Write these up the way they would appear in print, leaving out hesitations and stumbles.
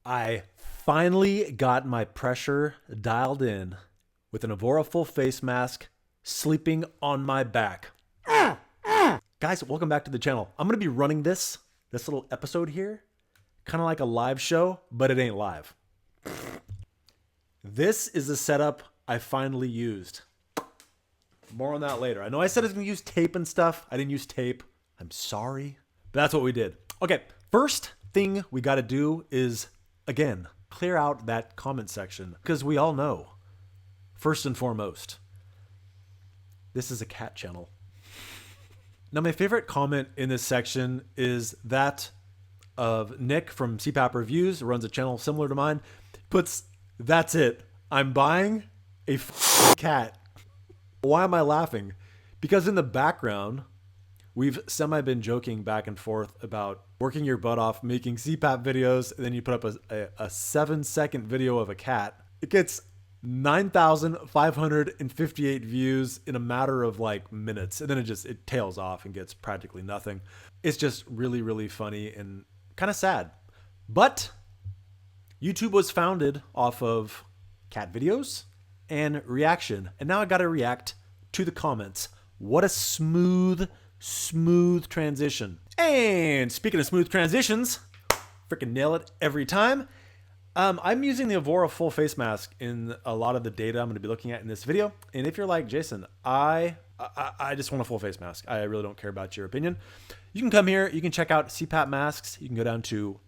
I finally got my pressure dialed in with an Evora full face mask, sleeping on my back. Guys, welcome back to the channel. I'm going to be running this little episode here, kind of like a live show, but it ain't live. This is the setup I finally used. More on that later. I know I said I was going to use tape and stuff. I didn't use tape. I'm sorry. But that's what we did. Okay, first thing we got to do is, again, clear out that comment section. Because we all know, first and foremost, this is a cat channel. Now, my favorite comment in this section is that of Nick from CPAP Reviews, runs a channel similar to mine, puts, "That's it. I'm buying a cat." Why am I laughing? Because in the background, we've been joking back and forth about working your butt off, making CPAP videos, and then you put up a 7-second video of a cat. It gets 9,558 views in a matter of like minutes, and then it tails off and gets practically nothing. It's just really, really funny and kind of sad. But YouTube was founded off of cat videos and reaction, and now I got to react to the comments. What a smooth transition. And speaking of smooth transitions, freaking nail it every time. I'm using the Evora full face mask in a lot of the data I'm going to be looking at in this video. And if you're like, Jason, I just want a full face mask, I really don't care about your opinion, you can come here, you can check out CPAP masks. You can go down to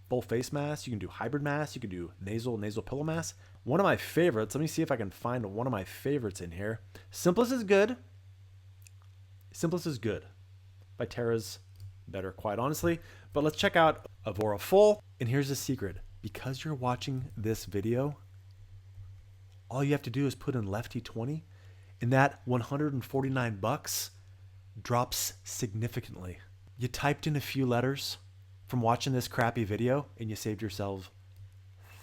full face masks. You can do hybrid masks. You can do nasal pillow masks. One of my favorites, let me see if I can find one of my favorites in here. Simplest is good. Simplest is good. Viterra's better, quite honestly. But let's check out Evora Full. And here's the secret. Because you're watching this video, all you have to do is put in Lefty 20, and that 149 bucks drops significantly. You typed in a few letters from watching this crappy video, and you saved yourself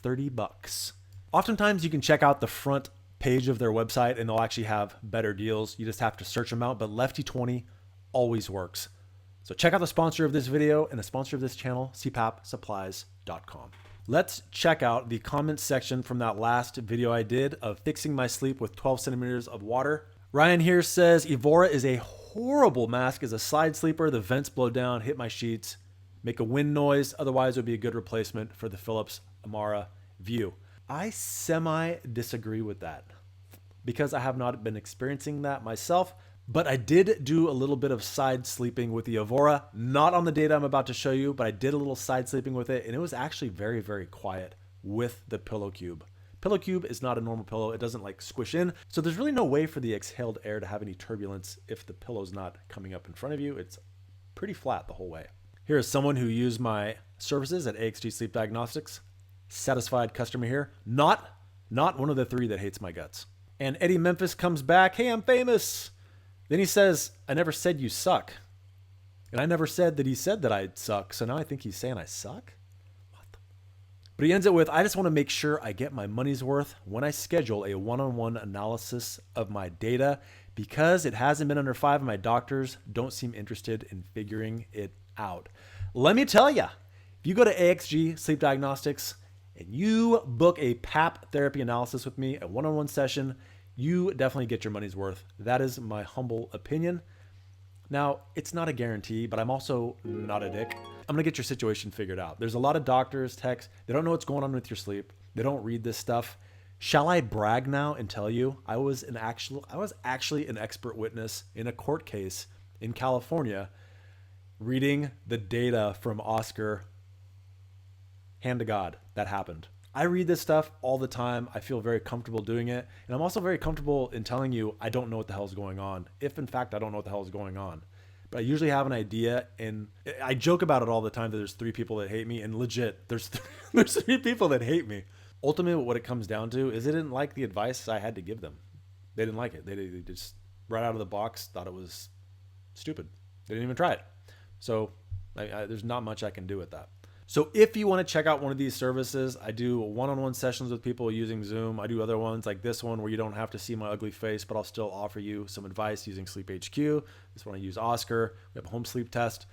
30 bucks. Oftentimes, you can check out the front page of their website, and they'll actually have better deals. You just have to search them out, but Lefty 20 always works. So check out the sponsor of this video and the sponsor of this channel, cpapsupplies.com. Let's check out the comment section from that last video I did of fixing my sleep with 12 centimeters of water. Ryan here says, Evora is a horrible mask as a side sleeper. The vents blow down, hit my sheets, make a wind noise. Otherwise, it would be a good replacement for the Philips Amara View. I semi-disagree with that because I have not been experiencing that myself. But I did do a little bit of side sleeping with the Evora, not on the data I'm about to show you, but I did a little side sleeping with it, and it was actually very, very quiet with the pillow cube. Pillow cube is not a normal pillow. It doesn't like squish in, so there's really no way for the exhaled air to have any turbulence if the pillow's not coming up in front of you. It's pretty flat the whole way. Here is someone who used my services at AXG Sleep Diagnostics. Satisfied customer here. Not one of the three that hates my guts. And Eddie Memphis comes back. Hey, I'm famous. Then he says, I never said you suck. And I never said that he said that I suck. So now I think he's saying I suck? But he ends it with, I just want to make sure I get my money's worth when I schedule a one-on-one analysis of my data because it hasn't been under 5 and my doctors don't seem interested in figuring it out. Let me tell you, if you go to AXG Sleep Diagnostics and you book a PAP therapy analysis with me, a one-on-one session, you definitely get your money's worth. That is my humble opinion. Now, it's not a guarantee, but I'm also not a dick. I'm gonna get your situation figured out. There's a lot of doctors, techs, they don't know what's going on with your sleep. They don't read this stuff. Shall I brag now and tell you I was actually an expert witness in a court case in California reading the data from Oscar. Hand to God, that happened. I read this stuff all the time. I feel very comfortable doing it. And I'm also very comfortable in telling you I don't know what the hell is going on. If in fact I don't know what the hell is going on. But I usually have an idea, and I joke about it all the time that there's 3 people that hate me, and legit, there's 3 people that hate me. Ultimately, what it comes down to is they didn't like the advice I had to give them. They didn't like it. They just right out of the box thought it was stupid. They didn't even try it. So there's not much I can do with that. So if you want to check out one of these services, I do one-on-one sessions with people using Zoom. I do other ones like this one where you don't have to see my ugly face, but I'll still offer you some advice using Sleep HQ. This one I use Oscar. We have a home sleep test.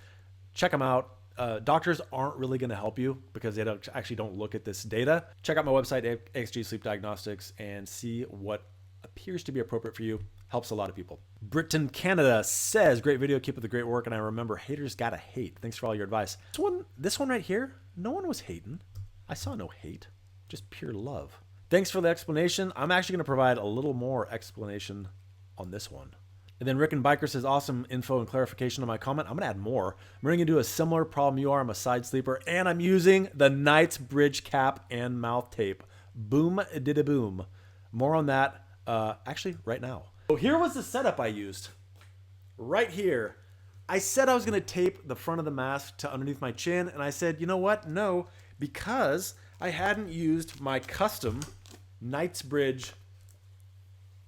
Check them out. Doctors aren't really going to help you because they actually don't look at this data. Check out my website, AXG Sleep Diagnostics, and see what appears to be appropriate for you. Helps a lot of people. Britain, Canada says, great video, keep up the great work. And I remember haters gotta hate. Thanks for all your advice. This one right here, no one was hating. I saw no hate, just pure love. Thanks for the explanation. I'm actually gonna provide a little more explanation on this one. And then Rick and Biker says, awesome info and clarification on my comment. I'm gonna add more. I'm running into a similar problem you are. I'm a side sleeper and I'm using the Knightsbridge cap and mouth tape. Boom, did a boom. More on that actually right now. So here was the setup I used. Right here. I said I was going to tape the front of the mask to underneath my chin, and I said, you know what? No, because I hadn't used my custom Knightsbridge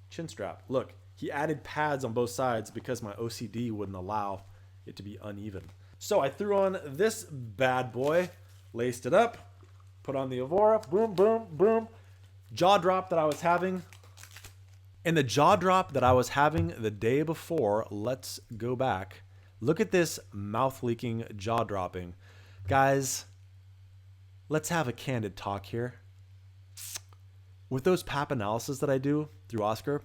chin strap. Look, he added pads on both sides because my OCD wouldn't allow it to be uneven. So I threw on this bad boy, laced it up, put on the Evora, boom, boom, boom. Jaw drop that I was having. And the jaw drop that I was having the day before, let's go back. Look at this mouth leaking jaw dropping. Guys, let's have a candid talk here. With those PAP analysis that I do through Oscar,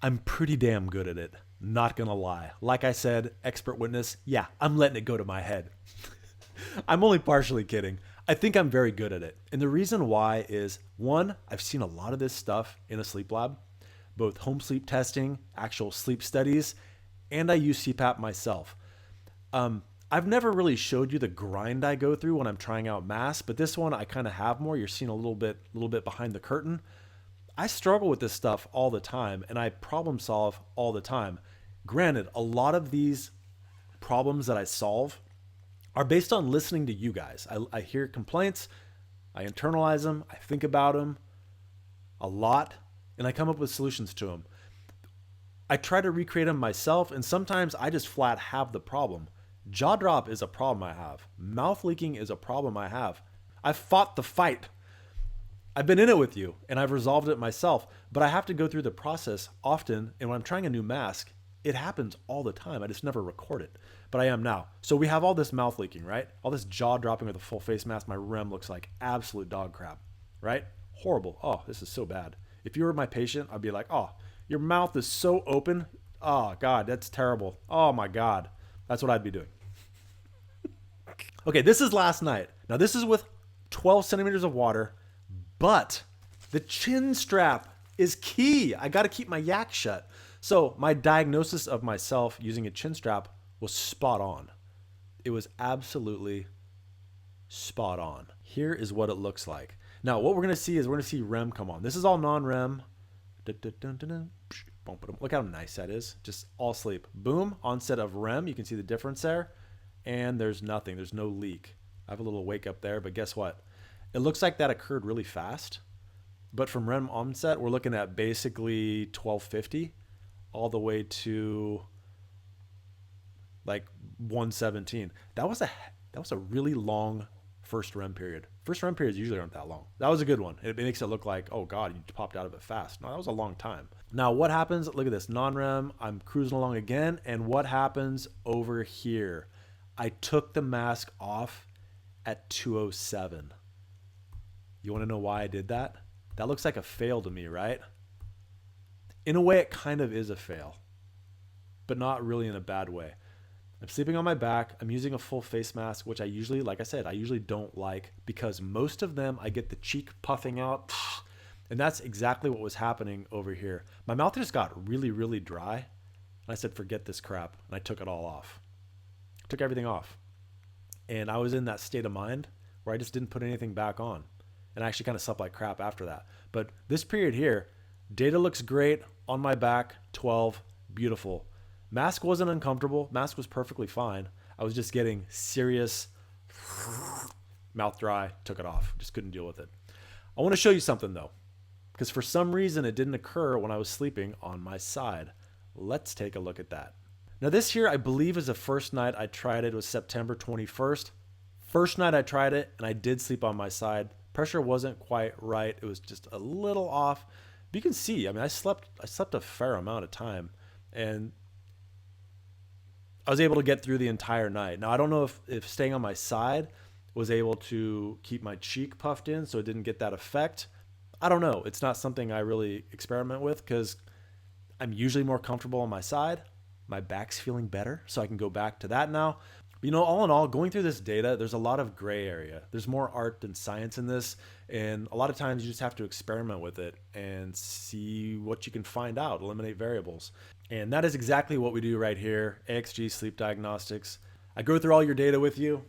I'm pretty damn good at it. Not gonna lie. Like I said, expert witness, yeah, I'm letting it go to my head. I'm only partially kidding. I think I'm very good at it. And the reason why is, one, I've seen a lot of this stuff in a sleep lab, both home sleep testing, actual sleep studies, and I use CPAP myself. I've never really showed you the grind I go through when I'm trying out masks, but this one I kind of have more. You're seeing a little bit behind the curtain. I struggle with this stuff all the time, and I problem solve all the time. Granted, a lot of these problems that I solve are based on listening to you guys. I hear complaints, I internalize them, I think about them a lot, and I come up with solutions to them. I try to recreate them myself, and sometimes I just flat have the problem. Jaw drop is a problem I have. Mouth leaking is a problem I have. I've fought the fight. I've been in it with you, and I've resolved it myself, but I have to go through the process often, and when I'm trying a new mask, it happens all the time. I just never record it, but I am now. So we have all this mouth leaking, right? All this jaw dropping with a full face mask. My REM looks like absolute dog crap, right? Horrible. Oh, this is so bad. If you were my patient, I'd be like, oh, your mouth is so open. Oh God, that's terrible. Oh my God. That's what I'd be doing. Okay, this is last night. Now this is with 12 centimeters of water, but the chin strap is key. I got to keep my yak shut. So my diagnosis of myself using a chin strap was spot on. It was absolutely spot on. Here is what it looks like. Now, what we're going to see is we're going to see REM come on. This is all non-REM. Look how nice that is. Just all sleep. Boom, onset of REM. You can see the difference there. And there's nothing. There's no leak. I have a little wake up there, but guess what? It looks like that occurred really fast. But from REM onset, we're looking at basically 1250 all the way to like 117. That was a really long first REM period. First REM periods usually aren't that long. That was a good one. It makes it look like, oh God, you popped out of it fast. No, that was a long time. Now what happens? Look at this, non-REM. I'm cruising along again. And what happens over here? I took the mask off at 207. You want to know why I did that? That looks like a fail to me, right? In a way, it kind of is a fail, but not really in a bad way. I'm sleeping on my back. I'm using a full face mask, which I usually, like I said, I usually don't like because most of them, I get the cheek puffing out. And that's exactly what was happening over here. My mouth just got really, really dry. And I said, forget this crap. And I took it all off. Took everything off. And I was in that state of mind where I just didn't put anything back on. And I actually kind of slept like crap after that. But this period here, data looks great on my back, 12, beautiful. Mask wasn't uncomfortable. Mask was perfectly fine. I was just getting serious mouth dry, took it off. Just couldn't deal with it. I want to show you something though, because for some reason it didn't occur when I was sleeping on my side. Let's take a look at that. Now this here, I believe is the first night I tried it. It was September 21st. First night I tried it and I did sleep on my side. Pressure wasn't quite right. It was just a little off. But you can see, I mean, I slept a fair amount of time and I was able to get through the entire night. Now, I don't know if staying on my side was able to keep my cheek puffed in so it didn't get that effect. I don't know. It's not something I really experiment with because I'm usually more comfortable on my side. My back's feeling better, so I can go back to that now. But, you know, all in all, going through this data, there's a lot of gray area. There's more art than science in this, and a lot of times you just have to experiment with it and see what you can find out, eliminate variables. And that is exactly what we do right here, AXG Sleep Diagnostics. I go through all your data with you.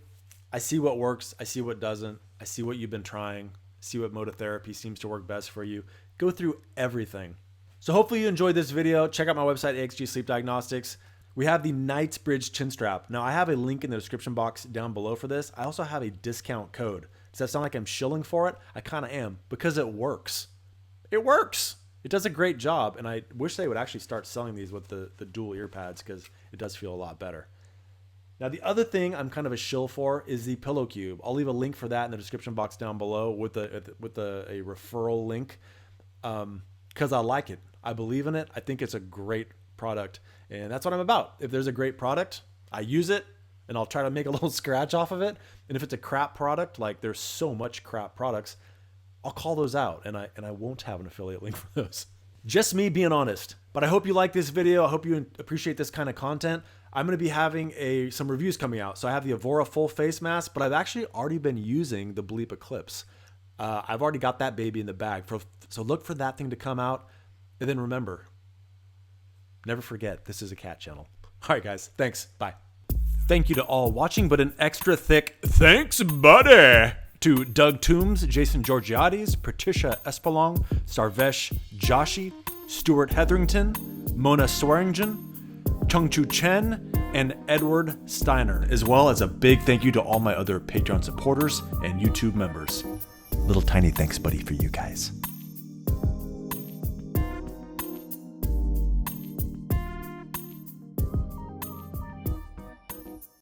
I see what works. I see what doesn't. I see what you've been trying. See what mode of therapy seems to work best for you. Go through everything. So hopefully you enjoyed this video. Check out my website, AXG Sleep Diagnostics. We have the Knightsbridge chin strap. Now I have a link in the description box down below for this. I also have a discount code. Does that sound like I'm shilling for it? I kind of am because it works. It works. It does a great job, and I wish they would actually start selling these with the dual ear pads because it does feel a lot better. Now, the other thing I'm kind of a shill for is the Pillow Cube. I'll leave a link for that in the description box down below with a referral link because I like it. I believe in it. I think it's a great product, and that's what I'm about. If there's a great product, I use it, and I'll try to make a little scratch off of it. And if it's a crap product, like there's so much crap products, I'll call those out, and I won't have an affiliate link for those. Just me being honest. But I hope you like this video. I hope you appreciate this kind of content. I'm going to be having some reviews coming out. So I have the Evora full face mask, but I've actually already been using the Bleep Eclipse. I've already got that baby in the bag. So look for that thing to come out. And then remember, never forget, this is a cat channel. All right, guys. Thanks. Bye. Thank you to all watching, but an extra thick thanks, buddy, to Doug Toombs, Jason Georgiades, Patricia Espelong, Sarvesh Joshi, Stuart Hetherington, Mona Swearingen, Chungchu Chen, and Edward Steiner, as well as a big thank you to all my other Patreon supporters and YouTube members. Little tiny thanks, buddy, for you guys.